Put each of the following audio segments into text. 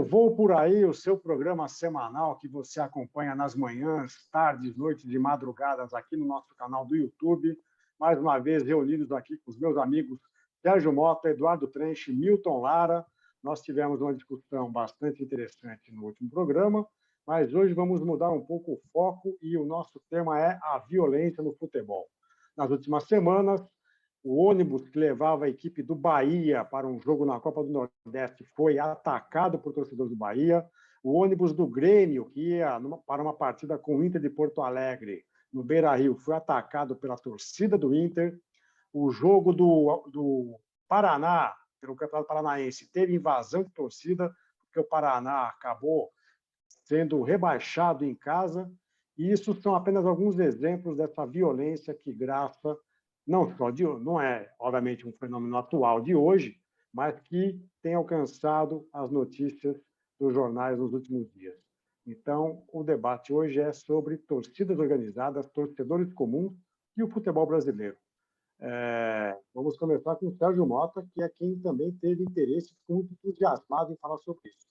Eu Vou Por Aí, o seu programa semanal que você acompanha nas manhãs, tardes, noites, de madrugadas aqui no nosso canal do YouTube. Mais uma vez reunidos aqui com os meus amigos Sérgio Mota, Eduardo Trenche, Milton Lara. Nós tivemos uma discussão bastante interessante no último programa, mas hoje vamos mudar um pouco o foco e o nosso tema é a violência no futebol. Nas últimas semanas, o ônibus que levava a equipe do Bahia para um jogo na Copa do Nordeste foi atacado por torcedores do Bahia. O ônibus do Grêmio, que ia para uma partida com o Inter de Porto Alegre, no Beira-Rio, foi atacado pela torcida do Inter. O jogo do Paraná, pelo Campeonato Paranaense, teve invasão de torcida, porque o Paraná acabou sendo rebaixado em casa. E isso são apenas alguns exemplos dessa violência que graça não é, obviamente, um fenômeno atual de hoje, mas que tem alcançado as notícias dos jornais nos últimos dias. Então, o debate hoje é sobre torcidas organizadas, torcedores comuns e o futebol brasileiro. Vamos começar com o Sérgio Mota, que é quem também teve interesse, muito entusiasmado em falar sobre isso.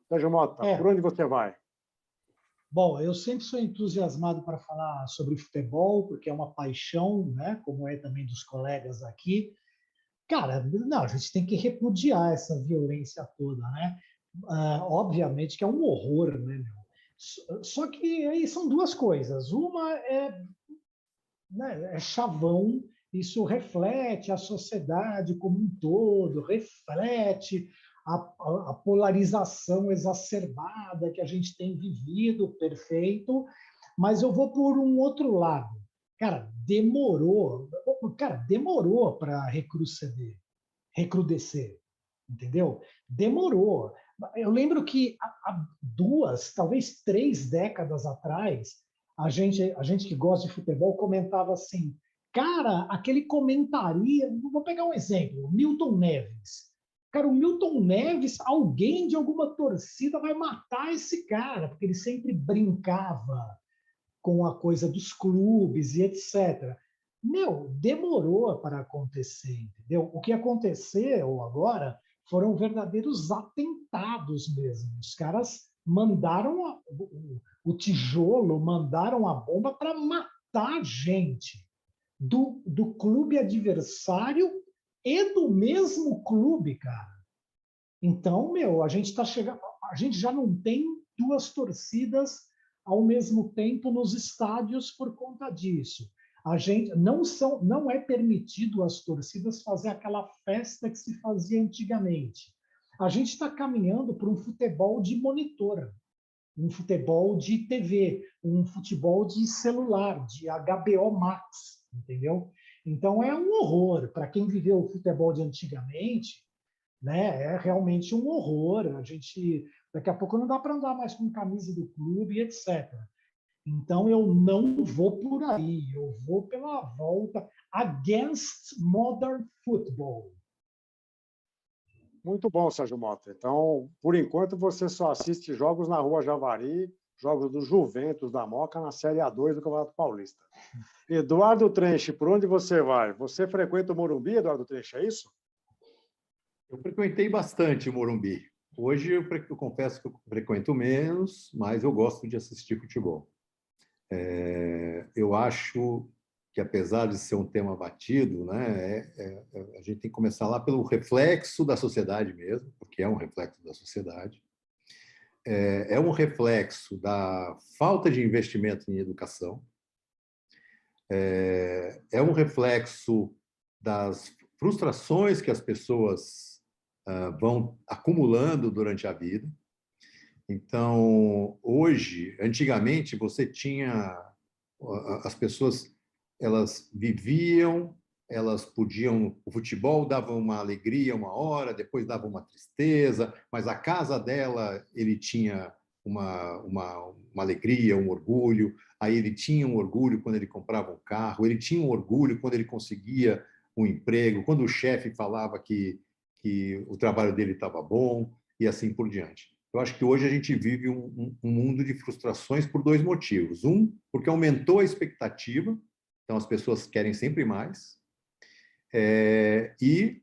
Sérgio Mota, por onde você vai? Bom, eu sempre sou entusiasmado para falar sobre futebol, porque é uma paixão, né? Como é também dos colegas aqui. Cara, não, a gente tem que repudiar essa violência toda, né? Obviamente que é um horror, né, meu? Só que aí são duas coisas. Uma é chavão, isso reflete a sociedade como um todo, reflete a polarização exacerbada que a gente tem vivido, perfeito, mas eu vou por um outro lado. Cara, demorou para recrudescer, entendeu? Demorou. Eu lembro que há 2, talvez 3 décadas atrás, a gente que gosta de futebol comentava assim, cara, aquele comentaria, vou pegar um exemplo, Milton Neves. Cara, o Milton Neves, alguém de alguma torcida vai matar esse cara, porque ele sempre brincava com a coisa dos clubes e etc. Meu, demorou para acontecer, entendeu? O que aconteceu agora foram verdadeiros atentados mesmo. Os caras mandaram o tijolo, mandaram a bomba para matar gente do clube adversário e do mesmo clube, cara. Então, meu, a gente tá chegando, a gente já não tem 2 torcidas ao mesmo tempo nos estádios por conta disso. A gente não é permitido às torcidas fazer aquela festa que se fazia antigamente. A gente está caminhando para um futebol de monitor, um futebol de TV, um futebol de celular, de HBO Max, entendeu? Então é um horror para quem viveu o futebol de antigamente, né? É realmente um horror. A gente daqui a pouco não dá para andar mais com camisa do clube, etc. Então eu não vou por aí, eu vou pela volta against modern football. Muito bom, Sérgio Mota. Então, por enquanto, você só assiste jogos na Rua Javari, jogos do Juventus da Moca na Série A2 do Campeonato Paulista. Eduardo Trenche, por onde você vai? Você frequenta o Morumbi, Eduardo Trenche, é isso? Eu frequentei bastante o Morumbi. Hoje eu confesso que eu frequento menos, mas eu gosto de assistir futebol. Eu acho que, apesar de ser um tema batido, né, a gente tem que começar lá pelo reflexo da sociedade mesmo, porque é um reflexo da sociedade. É um reflexo da falta de investimento em educação. É um reflexo das frustrações que as pessoas vão acumulando durante a vida. Então, hoje, antigamente, você tinha as pessoas, elas viviam, elas podiam, o futebol dava uma alegria uma hora, depois dava uma tristeza, mas a casa dela, ele tinha uma alegria, um orgulho, aí ele tinha um orgulho quando ele comprava um carro, ele tinha um orgulho quando ele conseguia um emprego, quando o chefe falava que o trabalho dele estava bom, e assim por diante. Eu acho que hoje a gente vive um mundo de frustrações por 2 motivos. Um, porque aumentou a expectativa, então as pessoas querem sempre mais. E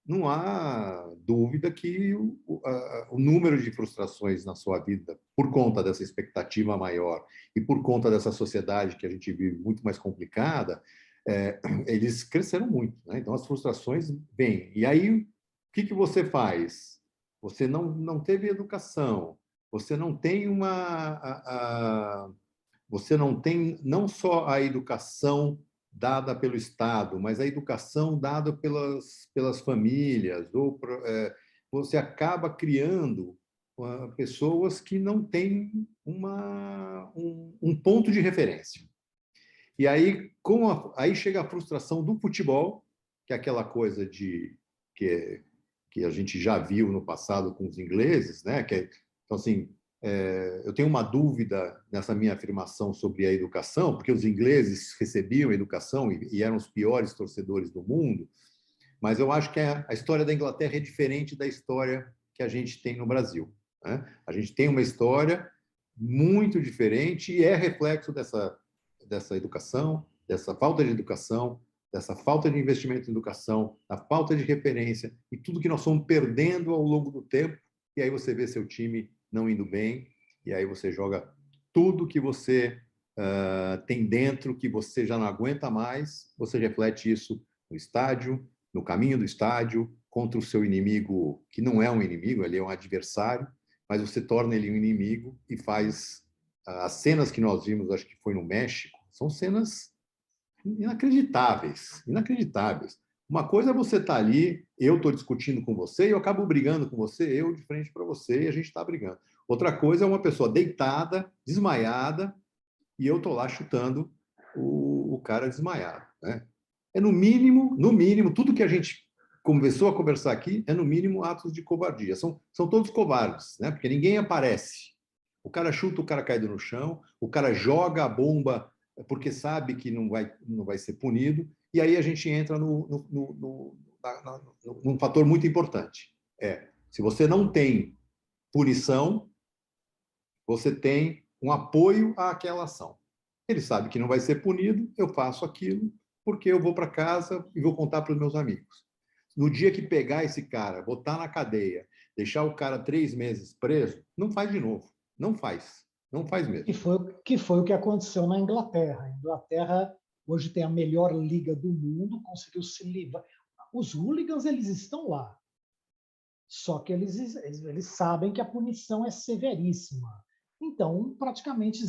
não há dúvida que o número de frustrações na sua vida, por conta dessa expectativa maior e por conta dessa sociedade que a gente vive muito mais complicada, eles cresceram muito, né? Então, as frustrações vêm. E aí, o que você faz? Você não teve educação, você não tem você não tem não só a educação dada pelo Estado, mas a educação dada pelas famílias, você acaba criando pessoas que não têm um ponto de referência. E aí, aí chega a frustração do futebol, que é aquela coisa que a gente já viu no passado com os ingleses, né? Então, assim, eu tenho uma dúvida nessa minha afirmação sobre a educação, porque os ingleses recebiam educação e eram os piores torcedores do mundo, mas eu acho que a história da Inglaterra é diferente da história que a gente tem no Brasil, né? A gente tem uma história muito diferente e é reflexo dessa educação, dessa falta de educação, dessa falta de investimento em educação, da falta de referência e tudo que nós fomos perdendo ao longo do tempo. E aí você vê seu time não indo bem, e aí você joga tudo que você tem dentro, que você já não aguenta mais, você reflete isso no estádio, no caminho do estádio, contra o seu inimigo, que não é um inimigo, ele é um adversário, mas você torna ele um inimigo e faz... As cenas que nós vimos, acho que foi no México, são cenas inacreditáveis, inacreditáveis. Uma coisa é você estar ali, eu estou discutindo com você e eu acabo brigando com você, eu de frente para você e a gente está brigando. Outra coisa é uma pessoa deitada, desmaiada, e eu estou lá chutando o cara desmaiado, né? É no mínimo, tudo que a gente começou a conversar aqui é no mínimo atos de covardia. São todos covardes, né? Porque ninguém aparece. O cara chuta o cara caído no chão, o cara joga a bomba porque sabe que não vai ser punido, e aí a gente entra num fator muito importante. Se você não tem punição, você tem um apoio àquela ação. Ele sabe que não vai ser punido, eu faço aquilo porque eu vou para casa e vou contar para os meus amigos. No dia que pegar esse cara, botar na cadeia, deixar o cara 3 meses preso, não faz de novo. Não faz. Não faz mesmo. Que foi o que aconteceu na Inglaterra. A Inglaterra hoje tem a melhor liga do mundo, conseguiu se livrar. Os hooligans, eles estão lá. Só que eles sabem que a punição é severíssima. Então, praticamente,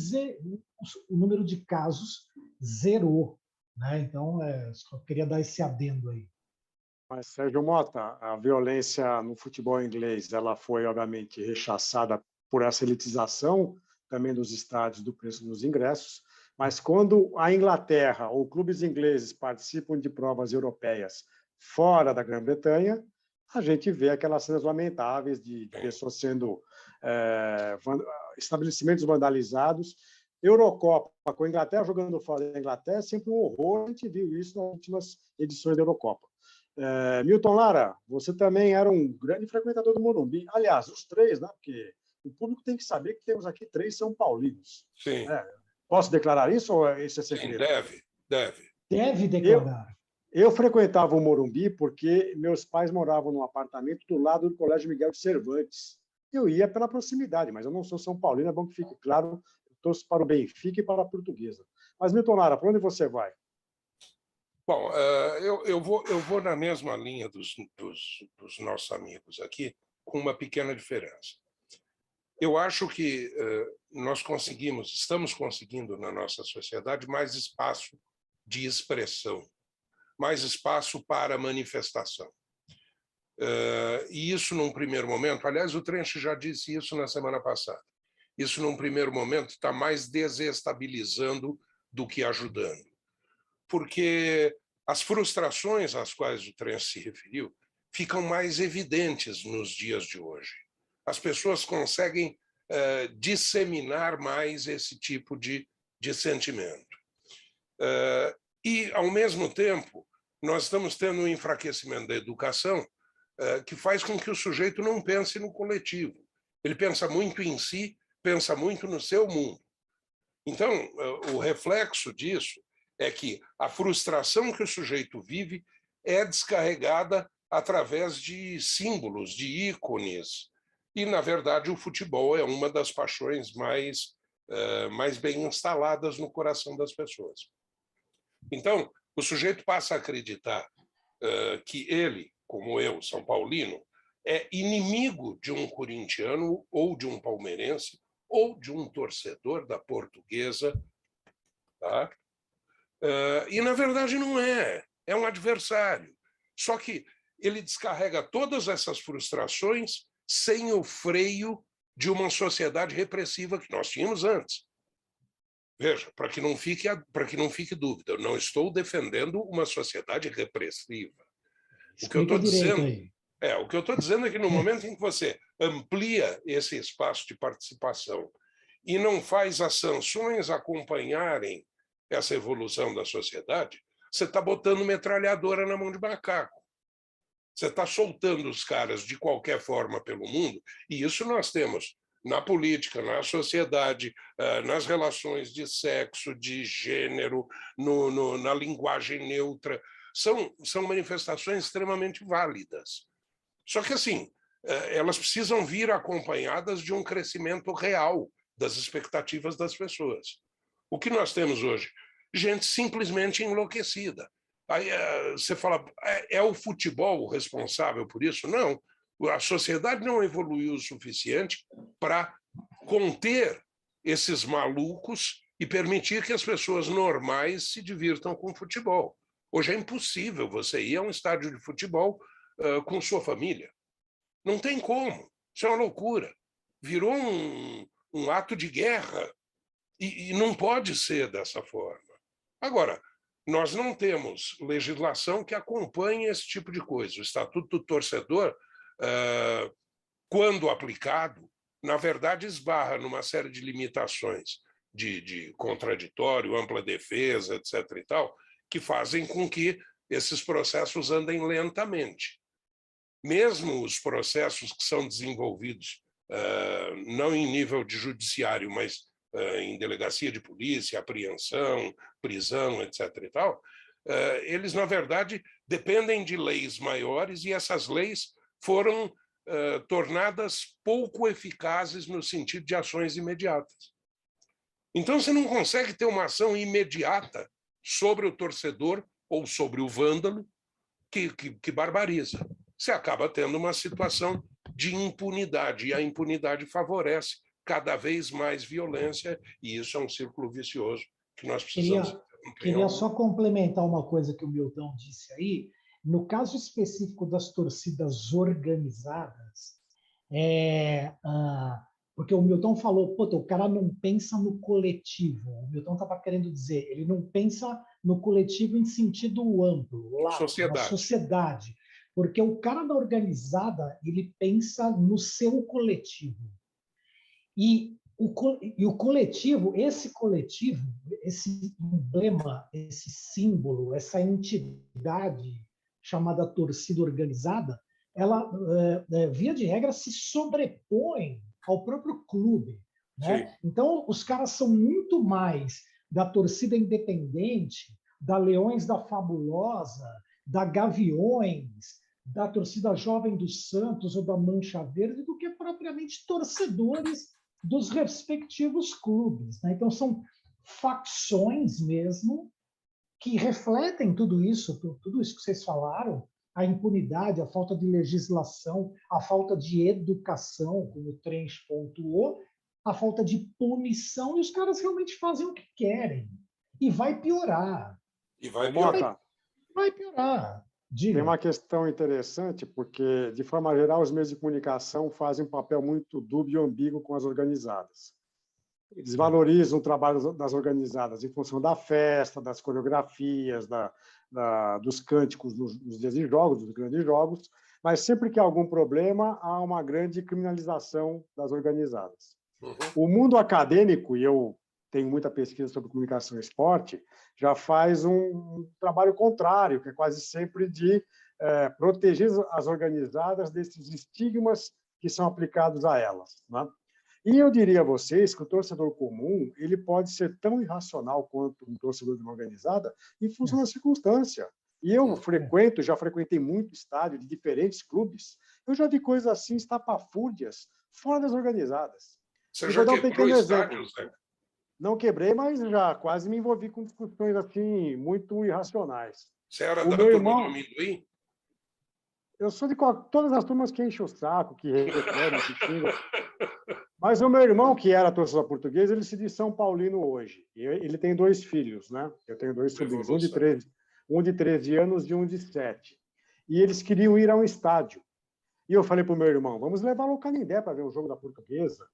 o número de casos zerou, né? Então, só queria dar esse adendo aí. Mas, Sérgio Mota, a violência no futebol inglês ela foi, obviamente, rechaçada por essa elitização também dos estádios, do preço dos ingressos, mas quando a Inglaterra ou clubes ingleses participam de provas europeias fora da Grã-Bretanha, a gente vê aquelas cenas lamentáveis de pessoas sendo... estabelecimentos vandalizados. Eurocopa, com a Inglaterra jogando fora da Inglaterra, é sempre um horror, a gente viu isso nas últimas edições da Eurocopa. Milton Lara, você também era um grande frequentador do Morumbi. Aliás, os três, né? Porque o público tem que saber que temos aqui 3 São Paulinos. Sim. Posso declarar isso ou isso é segredo? Sim, deve. Deve declarar. Eu frequentava o Morumbi porque meus pais moravam num apartamento do lado do Colégio Miguel de Cervantes. Eu ia pela proximidade, mas eu não sou São Paulino, é bom que fique claro, eu torço para o Benfica e para a Portuguesa. Mas, Milton Lara, para onde você vai? Bom, eu vou na mesma linha dos nossos amigos aqui, com uma pequena diferença. Eu acho que estamos conseguindo na nossa sociedade mais espaço de expressão, mais espaço para manifestação. E isso, num primeiro momento, aliás, o Trench já disse isso na semana passada, isso, num primeiro momento, está mais desestabilizando do que ajudando. Porque as frustrações às quais o Trench se referiu ficam mais evidentes nos dias de hoje. As pessoas conseguem disseminar mais esse tipo de sentimento. E, ao mesmo tempo, nós estamos tendo um enfraquecimento da educação que faz com que o sujeito não pense no coletivo. Ele pensa muito em si, pensa muito no seu mundo. Então, o reflexo disso é que a frustração que o sujeito vive é descarregada através de símbolos, de ícones. E, na verdade, o futebol é uma das paixões mais bem instaladas no coração das pessoas. Então, o sujeito passa a acreditar que ele, como eu, São Paulino, é inimigo de um corintiano ou de um palmeirense ou de um torcedor da Portuguesa, tá? E, na verdade, não é. É um adversário. Só que ele descarrega todas essas frustrações sem o freio de uma sociedade repressiva que nós tínhamos antes. Veja, para que não fique dúvida, eu não estou defendendo uma sociedade repressiva. O que eu estou dizendo é que no momento em que você amplia esse espaço de participação e não faz as sanções acompanharem essa evolução da sociedade, você está botando metralhadora na mão de macaco. Você está soltando os caras de qualquer forma pelo mundo, e isso nós temos na política, na sociedade, nas relações de sexo, de gênero, na linguagem neutra. São manifestações extremamente válidas. Só que, assim, elas precisam vir acompanhadas de um crescimento real das expectativas das pessoas. O que nós temos hoje? Gente simplesmente enlouquecida. Aí você fala, é o futebol o responsável por isso? Não. A sociedade não evoluiu o suficiente para conter esses malucos e permitir que as pessoas normais se divirtam com futebol. Hoje é impossível você ir a um estádio de futebol com sua família. Não tem como. Isso é uma loucura. Virou um ato de guerra e não pode ser dessa forma. Agora, nós não temos legislação que acompanhe esse tipo de coisa. O Estatuto do Torcedor, quando aplicado, na verdade esbarra numa série de limitações de contraditório, ampla defesa, etc. e tal, que fazem com que esses processos andem lentamente. Mesmo os processos que são desenvolvidos, não em nível de judiciário, mas em delegacia de polícia, apreensão, prisão, etc. e tal, eles, na verdade, dependem de leis maiores e essas leis foram tornadas pouco eficazes no sentido de ações imediatas. Então, você não consegue ter uma ação imediata sobre o torcedor ou sobre o vândalo que barbariza. Você acaba tendo uma situação de impunidade, e a impunidade favorece cada vez mais violência, e isso é um círculo vicioso que nós precisamos... Queria só complementar uma coisa que o Milton disse aí. No caso específico das torcidas organizadas, porque o Milton falou, o cara não pensa no coletivo. O Milton estava querendo dizer, ele não pensa no coletivo em sentido amplo, lá, na sociedade. Porque o cara da organizada, ele pensa no seu coletivo. E o coletivo, esse emblema, esse símbolo, essa entidade chamada torcida organizada, ela, via de regra, se sobrepõe ao próprio clube, né? Então, os caras são muito mais da torcida independente, da Leões da Fabulosa, da Gaviões, da torcida Jovem do Santos ou da Mancha Verde, do que propriamente torcedores dos respectivos clubes, né? Então, são facções mesmo que refletem tudo isso que vocês falaram, a impunidade, a falta de legislação, a falta de educação, como o Trench pontuou, a falta de punição, e os caras realmente fazem o que querem. E vai piorar. Vai piorar. Tem uma questão interessante, porque, de forma geral, os meios de comunicação fazem um papel muito dúbio e ambíguo com as organizadas. Eles valorizam o trabalho das organizadas em função da festa, das coreografias, dos cânticos nos dias de jogos, dos grandes jogos, mas sempre que há algum problema, há uma grande criminalização das organizadas. O mundo acadêmico, e eu tenho muita pesquisa sobre comunicação e esporte, já faz um trabalho contrário, que é quase sempre de proteger as organizadas desses estigmas que são aplicados a elas, né? E eu diria a vocês que o torcedor comum ele pode ser tão irracional quanto um torcedor de uma organizada em função da circunstância. E eu já frequentei muito estádio de diferentes clubes, eu já vi coisas assim, estapafúrdias, fora das organizadas. Você E já vou dar um quebrou pequeno exemplo. estádios, né? Não quebrei, mas já quase me envolvi com discussões assim muito irracionais. Você era O da meu turma do irmão, amendoim? eu sou de todas as turmas que enchem o saco, que reclamam, que xingam. Mas o meu irmão, que era torcedor português, ele se diz São Paulino hoje. E ele tem 2 filhos, né? Eu tenho 2 sobrinhos, um de 13 anos e um de 7. E eles queriam ir a um estádio. E eu falei para o meu irmão, vamos levá-lo ao Canindé para ver o jogo da Portuguesa.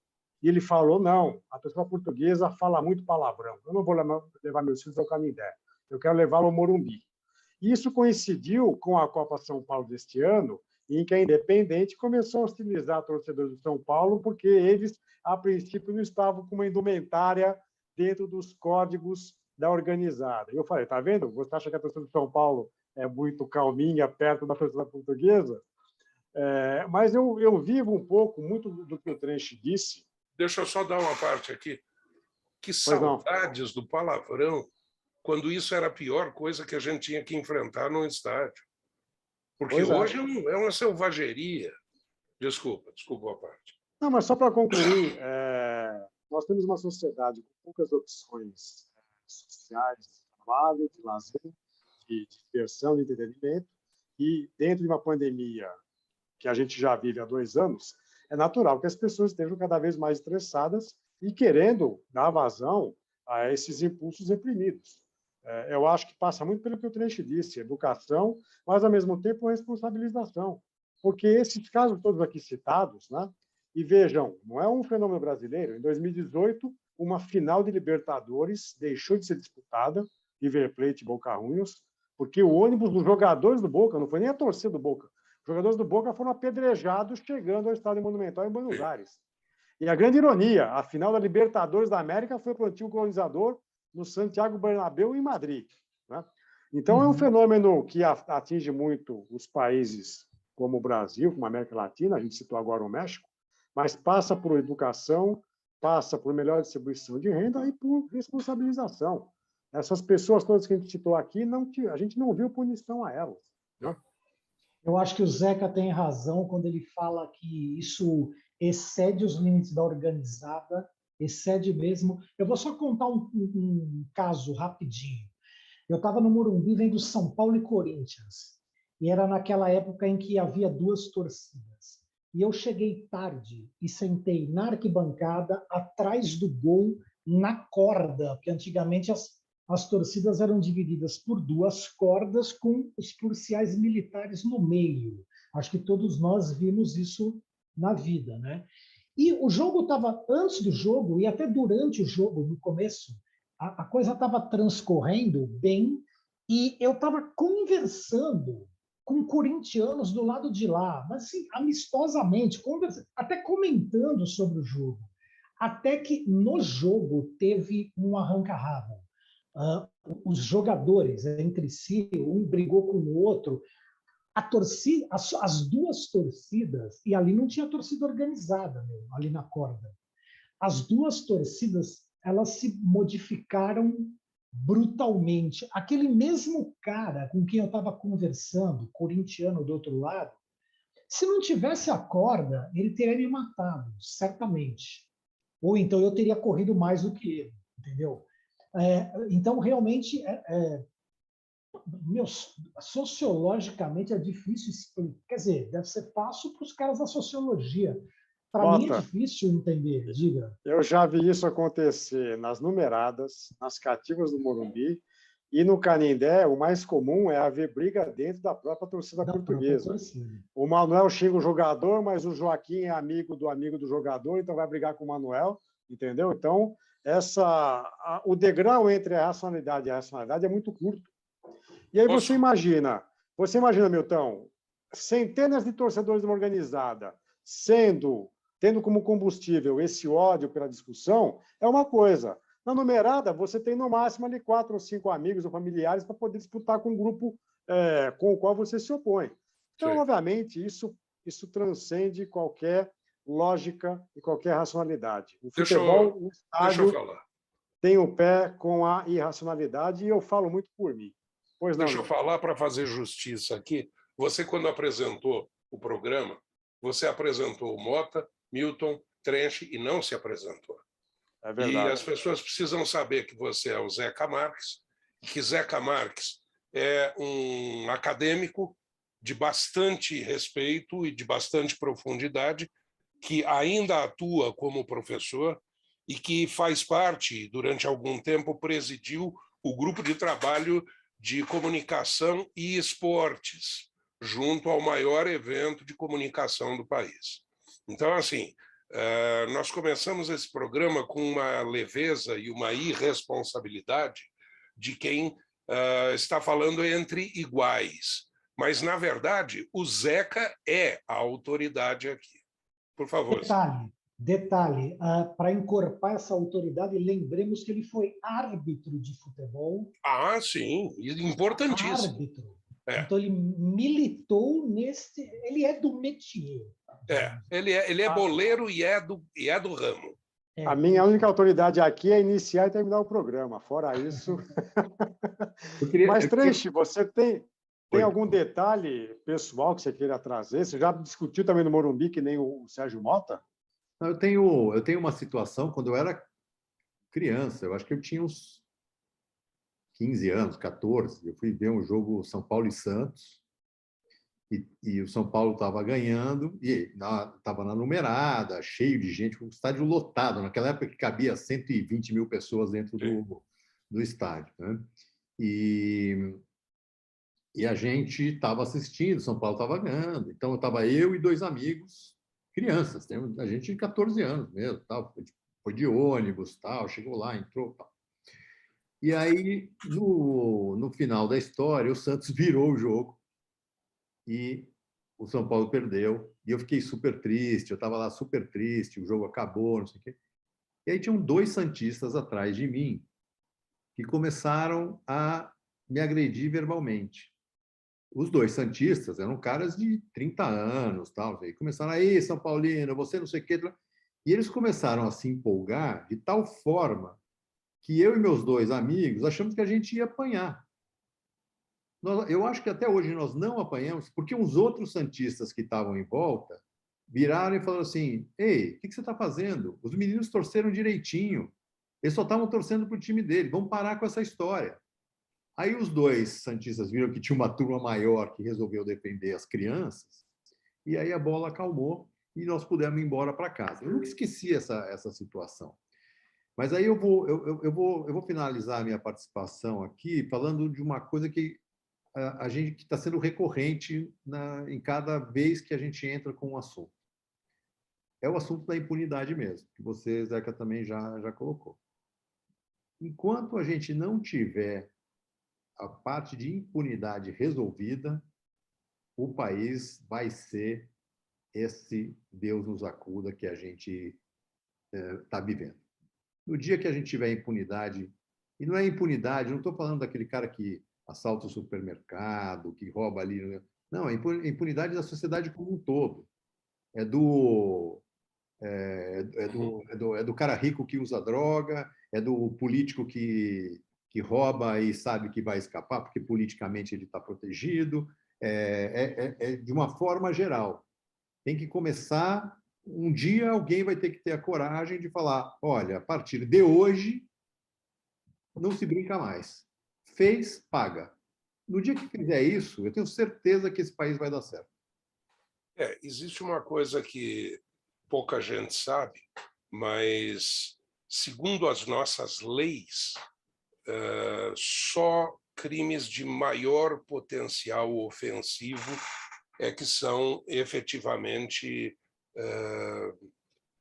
E ele falou, não, a torcida portuguesa fala muito palavrão. Eu não vou levar meus filhos ao Canindé. Eu quero levá-lo ao Morumbi. Isso coincidiu com a Copa São Paulo deste ano, em que a Independente começou a hostilizar torcedores do São Paulo, porque eles, a princípio, não estavam com uma indumentária dentro dos códigos da organizada. E eu falei, tá vendo? Você acha que a torcida do São Paulo é muito calminha perto da torcida portuguesa? Mas eu vivo um pouco, muito do que o Trench disse. Deixa eu só dar uma parte aqui. Que Pois não. saudades do palavrão, quando isso era a pior coisa que a gente tinha que enfrentar num estádio. Porque Pois é. hoje é uma selvageria. Desculpa a parte. Não, mas só para concluir, nós temos uma sociedade com poucas opções sociais, de trabalho, de lazer, de diversão, de entretenimento, e dentro de uma pandemia que a gente já vive há 2 anos, é natural que as pessoas estejam cada vez mais estressadas e querendo dar vazão a esses impulsos reprimidos. Eu acho que passa muito pelo que o Trench disse, educação, mas, ao mesmo tempo, responsabilização. Porque esses casos todos aqui citados, né? E vejam, não é um fenômeno brasileiro. Em 2018, uma final de Libertadores deixou de ser disputada, River Plate e Boca Juniors, porque o ônibus dos jogadores do Boca, não foi nem a torcida do Boca, os jogadores do Boca foram apedrejados chegando ao Estádio Monumental em Buenos Aires. E a grande ironia, a final da Libertadores da América foi para o antigo colonizador no Santiago Bernabéu, em Madrid. Né? Então, é um fenômeno que atinge muito os países como o Brasil, como a América Latina, a gente citou agora o México, mas passa por educação, passa por melhor distribuição de renda e por responsabilização. Essas pessoas todas que a gente citou aqui, a gente não viu punição a elas. Né? Eu acho que o Zeca tem razão quando ele fala que isso excede os limites da organizada, excede mesmo. Eu vou só contar um caso rapidinho. Eu estava no Morumbi vendo São Paulo e Corinthians, e era naquela época em que havia 2 torcidas. E eu cheguei tarde e sentei na arquibancada, atrás do gol, na corda, porque antigamente as torcidas eram divididas por 2 cordas com os policiais militares no meio. Acho que todos nós vimos isso na vida, né? E o jogo estava, antes do jogo e até durante o jogo, no começo, a coisa estava transcorrendo bem e eu estava conversando com corintianos do lado de lá, mas assim, amistosamente, até comentando sobre o jogo. Até que no jogo teve um arranca-rabo. Os jogadores entre si, um brigou com o outro, a torcida, as 2 torcidas, e ali não tinha torcida organizada, ali na corda. As 2 torcidas, elas se modificaram brutalmente. Aquele mesmo cara com quem eu estava conversando, corintiano do outro lado, se não tivesse a corda, ele teria me matado, certamente. Ou então eu teria corrido mais do que ele, entendeu? Então, realmente, sociologicamente é difícil explicar. Quer dizer, deve ser fácil para os caras da sociologia. Para mim é difícil entender, diga. Eu já vi isso acontecer nas numeradas, nas cativas do Morumbi, e no Canindé, o mais comum é haver briga dentro da própria torcida portuguesa. O Manuel xinga o jogador, mas o Joaquim é amigo do jogador, então vai brigar com o Manuel, entendeu? Então, o degrau entre a racionalidade e a racionalidade é muito curto. E aí você imagina, Milton, centenas de torcedores de uma organizada tendo como combustível esse ódio pela discussão, é uma coisa. Na numerada, você tem no máximo ali 4 ou 5 amigos ou familiares para poder disputar com um grupo com o qual você se opõe. Então, obviamente, isso transcende qualquer lógica e qualquer racionalidade. O futebol, o estádio, tem o pé com a irracionalidade, e eu falo muito por mim. Pois não, Deixa eu Luiz. falar para fazer justiça aqui. Você, quando apresentou o programa, você apresentou o Mota, Milton, Trench e não se apresentou. É E verdade. as pessoas precisam saber que você é o Zeca Marques, e que Zeca Marques é um acadêmico de bastante respeito e de bastante profundidade, que ainda atua como professor e que faz parte, durante algum tempo, presidiu o grupo de trabalho de comunicação e esportes, junto ao maior evento de comunicação do país. Então, assim, nós começamos esse programa com uma leveza e uma irresponsabilidade de quem está falando entre iguais. Mas, na verdade, o Zeca é a autoridade aqui. Por favor. Detalhe, para encorpar essa autoridade, lembremos que ele foi árbitro de futebol. Ah, sim, importantíssimo. Árbitro. Então, ele militou nesse... Ele é do métier. Ele é boleiro e é do ramo. A minha única autoridade aqui é iniciar e terminar o programa. Fora isso... Mas, Trench, você tem algum detalhe pessoal que você queira trazer? Você já discutiu também no Morumbi, que nem o Sérgio Mota? Eu tenho uma situação, quando eu era criança, eu acho que eu tinha uns 15 anos, 14, eu fui ver um jogo São Paulo e Santos, e o São Paulo estava ganhando, e estava na numerada, cheio de gente, um estádio lotado, naquela época que cabia 120 mil pessoas dentro do estádio, né? E a gente estava assistindo, São Paulo estava ganhando, então estava eu e 2 amigos, crianças, a gente de 14 anos mesmo, tal, foi de ônibus, tal, chegou lá, entrou, tal. E aí, no final da história, o Santos virou o jogo e o São Paulo perdeu, e eu fiquei super triste, eu estava lá super triste, o jogo acabou, não sei o quê. E aí tinham 2 santistas atrás de mim que começaram a me agredir verbalmente. Os 2 santistas eram caras de 30 anos, tal, e começaram aí, São Paulino, você não sei o quê. E eles começaram a se empolgar de tal forma que eu e meus 2 amigos achamos que a gente ia apanhar. Eu acho que até hoje nós não apanhamos, porque uns outros santistas que estavam em volta viraram e falaram assim: ei, o que você está fazendo? Os meninos torceram direitinho, eles só estavam torcendo para o time dele, vamos parar com essa história. Aí os 2 santistas viram que tinha uma turma maior que resolveu defender as crianças, e aí a bola acalmou e nós pudemos ir embora para casa. Eu nunca esqueci essa situação. Mas aí eu vou finalizar a minha participação aqui falando de uma coisa que a gente está sendo recorrente em cada vez que a gente entra com um assunto. É o assunto da impunidade mesmo, que você, Zeca, também já colocou. Enquanto a gente não tiver a parte de impunidade resolvida, o país vai ser esse Deus nos acuda que a gente está vivendo. No dia que a gente tiver impunidade, e não é impunidade, não estou falando daquele cara que assalta o supermercado, que rouba ali. Não, é impunidade da sociedade como um todo. É do cara rico que usa droga, é do político que rouba e sabe que vai escapar, porque politicamente ele está protegido. É de uma forma geral. Tem que começar. Um dia alguém vai ter que ter a coragem de falar: olha, a partir de hoje, não se brinca mais. Fez, paga. No dia que fizer isso, eu tenho certeza que esse país vai dar certo. Existe uma coisa que pouca gente sabe, mas, segundo as nossas leis, só crimes de maior potencial ofensivo é que são efetivamente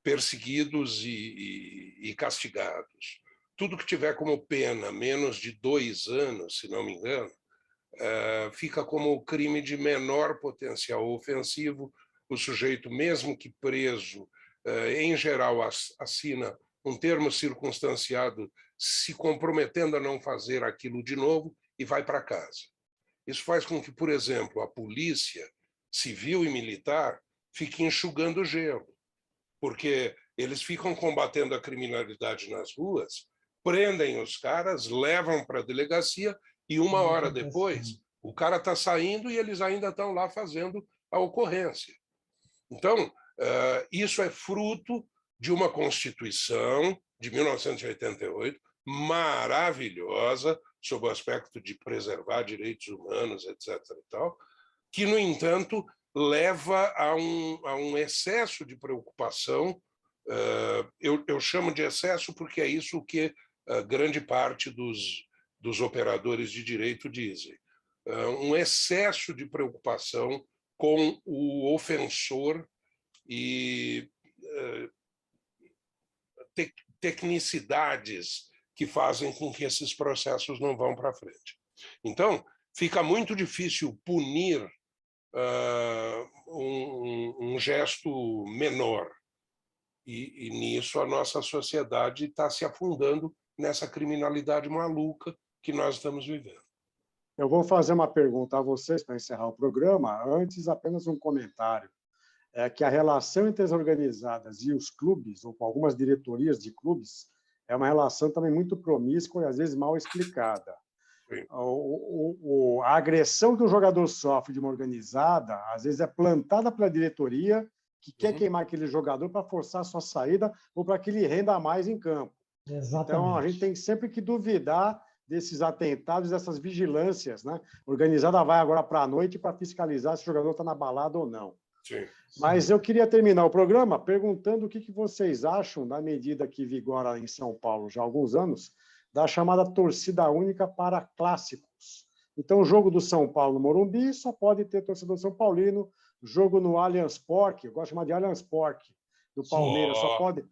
perseguidos e castigados. Tudo que tiver como pena menos de 2 anos, se não me engano, fica como crime de menor potencial ofensivo. O sujeito, mesmo que preso, em geral assina um termo circunstanciado se comprometendo a não fazer aquilo de novo e vai para casa. Isso faz com que, por exemplo, a polícia civil e militar fique enxugando gelo, porque eles ficam combatendo a criminalidade nas ruas, prendem os caras, levam para a delegacia E uma hora depois, o cara está saindo e eles ainda estão lá fazendo a ocorrência. Então, isso é fruto de uma Constituição de 1988, maravilhosa, sob o aspecto de preservar direitos humanos, etc. e tal, que, no entanto, leva a um excesso de preocupação. Eu chamo de excesso porque é isso que grande parte dos operadores de direito dizem. Um excesso de preocupação com o ofensor e tecnicidades que fazem com que esses processos não vão para frente. Então, fica muito difícil punir um gesto menor. E nisso a nossa sociedade está se afundando nessa criminalidade maluca que nós estamos vivendo. Eu vou fazer uma pergunta a vocês para encerrar o programa. Antes, apenas um comentário. É que a relação entre as organizadas e os clubes, ou com algumas diretorias de clubes, é uma relação também muito promíscua e, às vezes, mal explicada. A agressão que o jogador sofre de uma organizada, às vezes, é plantada pela diretoria, que quer queimar aquele jogador para forçar a sua saída ou para que ele renda mais em campo. Exatamente. Então, a gente tem sempre que duvidar desses atentados, dessas vigilâncias, né? A organizada vai agora para a noite para fiscalizar se o jogador está na balada ou não. Sim. Mas eu queria terminar o programa perguntando o que vocês acham da medida que vigora em São Paulo já há alguns anos, da chamada torcida única para clássicos. Então, o jogo do São Paulo no Morumbi só pode ter torcedor São Paulino, jogo no Allianz Parque, eu gosto de chamar de Allianz Parque, do Palmeiras, só pode...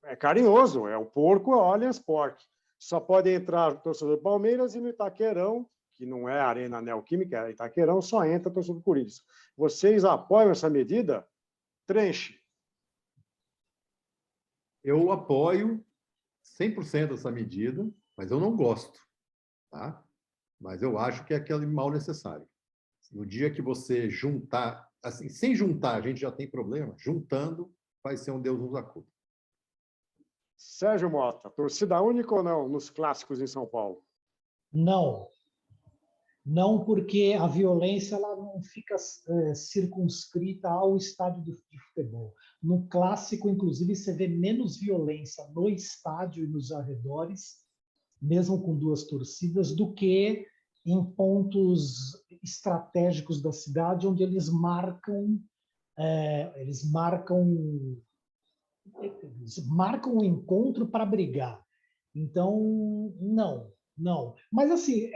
É carinhoso, é o porco, é o Allianz Parque. Só pode entrar torcedor do Palmeiras e no Itaquerão, que não é a Arena Neoquímica, é Itaquerão, só entra torcedor do Corinthians. Vocês apoiam essa medida? Trenche. Eu apoio 100% essa medida, mas eu não gosto, tá? Mas eu acho que é aquele mal necessário. No dia que você juntar, assim, sem juntar a gente já tem problema, juntando vai ser um Deus nos acuda. Sérgio Mota, torcida única ou não nos clássicos em São Paulo? Não. Não, porque a violência ela não fica circunscrita ao estádio de futebol. No clássico, inclusive, você vê menos violência no estádio e nos arredores, mesmo com duas torcidas, do que em pontos estratégicos da cidade, onde eles marcam o encontro para brigar. Então, não. Mas, assim,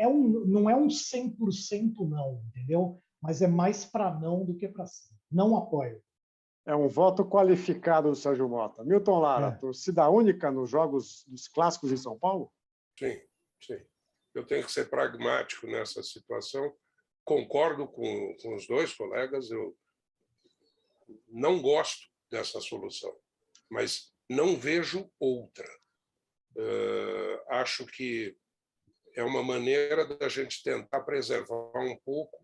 não é um 100% não, entendeu? Mas é mais para não do que para sim. Não apoio. É um voto qualificado do Sérgio Mota. Milton Lara, torcida única nos jogos dos clássicos em São Paulo? Sim. Eu tenho que ser pragmático nessa situação. Concordo com os dois colegas. Eu não gosto dessa solução, mas não vejo outra. Acho que é uma maneira da gente tentar preservar um pouco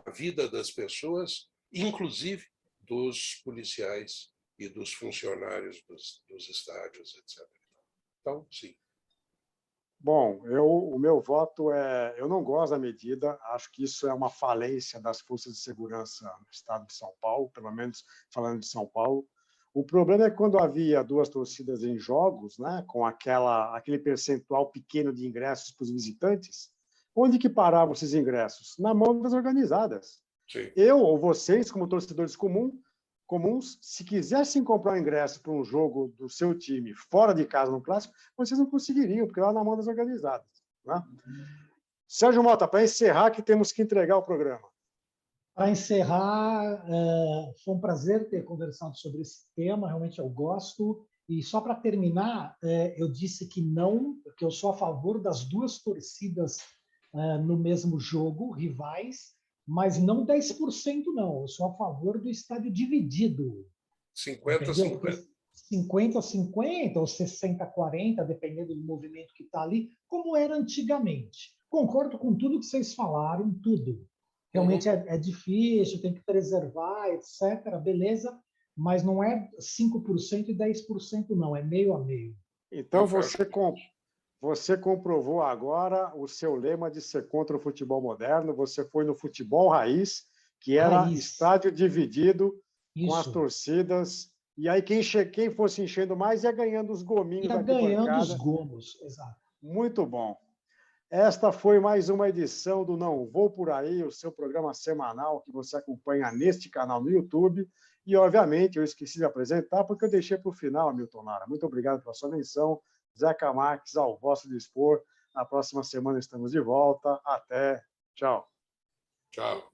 a vida das pessoas, inclusive dos policiais e dos funcionários dos estádios, etc. Então, sim. Bom, o meu voto é... Eu não gosto da medida, acho que isso é uma falência das forças de segurança no estado de São Paulo, pelo menos falando de São Paulo. O problema é que quando havia duas torcidas em jogos, né, com aquele percentual pequeno de ingressos para os visitantes, onde que paravam esses ingressos? Na mão das organizadas. Sim. Eu ou vocês, como torcedores comuns, se quisessem comprar um ingresso para um jogo do seu time fora de casa no clássico, vocês não conseguiriam, porque lá na mão das organizadas. Né? Sérgio Mota, para encerrar, que temos que entregar o programa. Para encerrar, foi um prazer ter conversado sobre esse tema, realmente eu gosto. E só para terminar, eu disse que não, que eu sou a favor das duas torcidas no mesmo jogo, rivais, mas não 10% não, eu sou a favor do estádio dividido. 50-50. 50-50 ou 60-40, dependendo do movimento que está ali, como era antigamente. Concordo com tudo que vocês falaram, tudo. Realmente é difícil, tem que preservar, etc. Beleza, mas não é 5% e 10% não, é meio a meio. Então, você comprovou agora o seu lema de ser contra o futebol moderno. Você foi no futebol raiz, que era estádio dividido com as torcidas. E aí quem fosse enchendo mais ia ganhando os gominhos da arquibancada. Ia ganhando os gomos, exato. Muito bom. Esta foi mais uma edição do Não Vou Por Aí, o seu programa semanal que você acompanha neste canal no YouTube. E, obviamente, eu esqueci de apresentar porque eu deixei para o final, Hamilton Lara. Muito obrigado pela sua atenção. Zeca Marques, ao vosso dispor. Na próxima semana estamos de volta. Até. Tchau. Tchau.